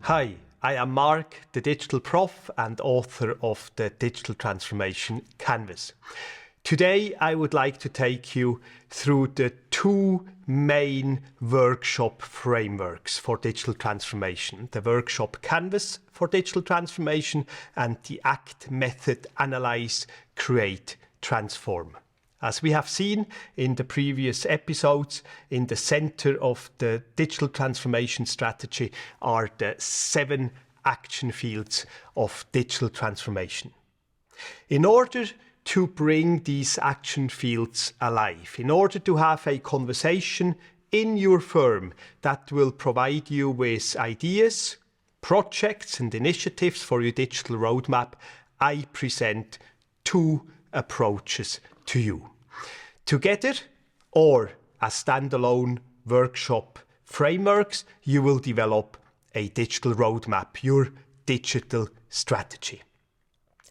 Hi, I am Marc, the Digital Prof and author of the Digital Transformation Canvas. Today I would like to take you through the two main workshop frameworks for digital transformation. The workshop Canvas for digital transformation and the ACT method Analyze, Create, Transform. As we have seen in the previous episodes, in the center of the digital transformation strategy are the 7 action fields of digital transformation. In order to bring these action fields alive, in order to have a conversation in your firm that will provide you with ideas, projects and initiatives for your digital roadmap, I present 2 approaches to you. Together or as standalone workshop frameworks, you will develop a digital roadmap, your digital strategy.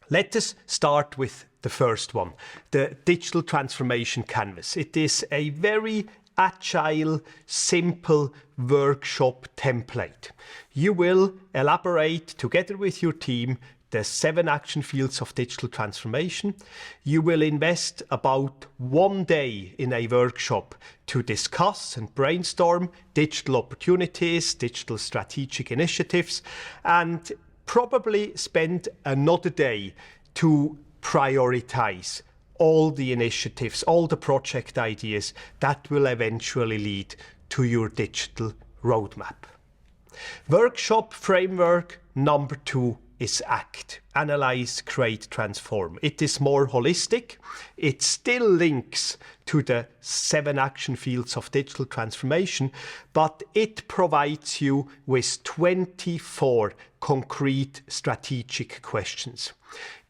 Let us start with the first one, the Digital Transformation Canvas. It is a very agile, simple workshop template. You will elaborate together with your team the 7 action fields of digital transformation. You will invest about 1 day in a workshop to discuss and brainstorm digital opportunities, digital strategic initiatives, and probably spend another day to prioritize all the initiatives, all the project ideas that will eventually lead to your digital roadmap. Workshop framework number 2 is ACT, Analyze, Create, Transform. It is more holistic. It still links to the 7 action fields of digital transformation, but it provides you with 24 concrete strategic questions.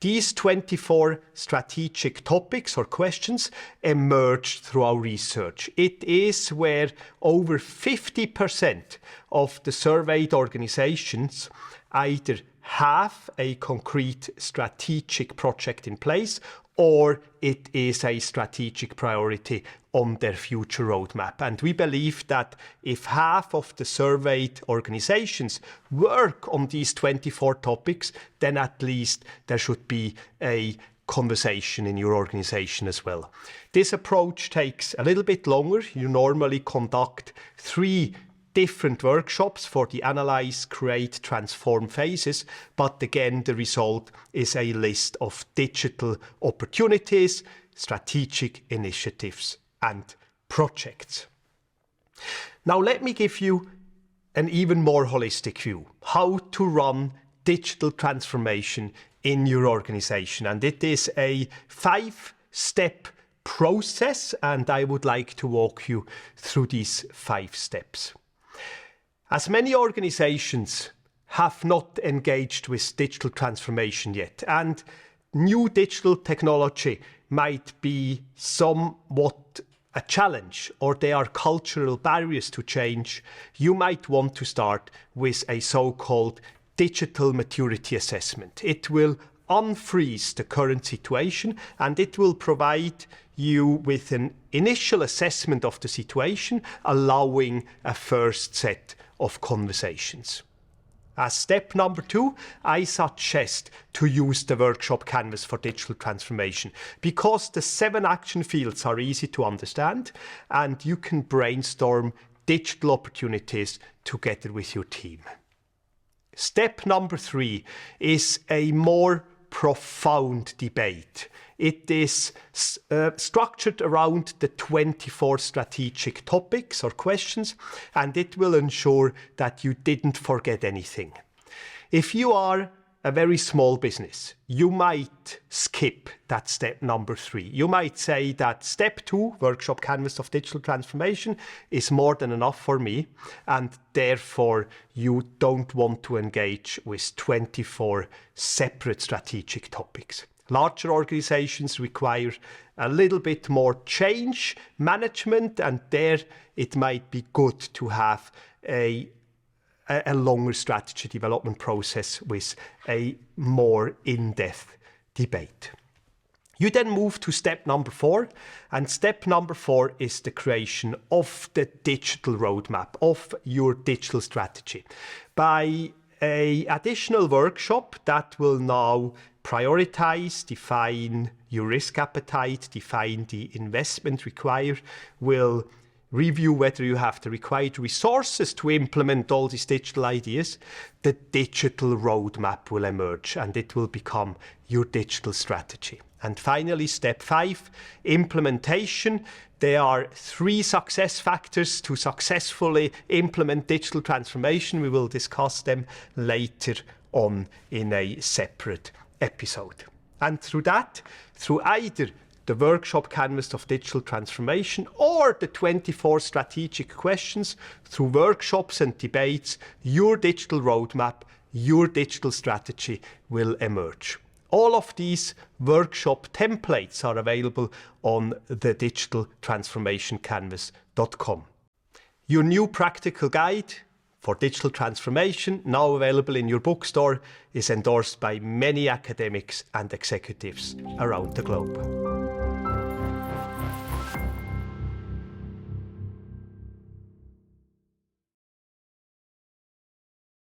These 24 strategic topics or questions emerged through our research. It is where over 50% of the surveyed organizations either have a concrete strategic project in place or it is a strategic priority on their future roadmap. And we believe that if half of the surveyed organizations work on these 24 topics, then at least there should be a conversation in your organization as well. This approach takes a little bit longer. You normally conduct 3 different workshops for the Analyze, Create, Transform phases, but again the result is a list of digital opportunities, strategic initiatives and projects. Now let me give you an even more holistic view, how to run digital transformation in your organization. And it is a 5-step process, and I would like to walk you through these 5 steps. As many organizations have not engaged with digital transformation yet, and new digital technology might be somewhat a challenge, or there are cultural barriers to change, you might want to start with a so-called digital maturity assessment. It will unfreeze the current situation and it will provide you with an initial assessment of the situation, allowing a first set of conversations. As step number 2, I suggest to use the workshop Canvas for digital transformation because the 7 action fields are easy to understand and you can brainstorm digital opportunities together with your team. Step number 3 is a more profound debate. It is structured around the 24 strategic topics or questions, and it will ensure that you didn't forget anything. If you are a very small business, you might skip that step number 3. You might say that step 2, workshop Canvas of digital transformation, is more than enough for me, and therefore you don't want to engage with 24 separate strategic topics. Larger organizations require a little bit more change management, and there it might be good to have a longer strategy development process with a more in-depth debate. You then move to step number 4, and step number 4 is the creation of the digital roadmap, of your digital strategy. By an additional workshop that will now prioritize, define your risk appetite, define the investment required, will review whether you have the required resources to implement all these digital ideas. The digital roadmap will emerge and it will become your digital strategy. And finally, step 5, implementation. There are 3 success factors to successfully implement digital transformation. We will discuss them later on in a separate episode. And through either the workshop canvas of digital transformation or the 24 strategic questions, through workshops and debates, your digital roadmap, your digital strategy will emerge. All of these workshop templates are available on the digitaltransformationcanvas.com. Your new practical guide for digital transformation, now available in your bookstore, is endorsed by many academics and executives around the globe.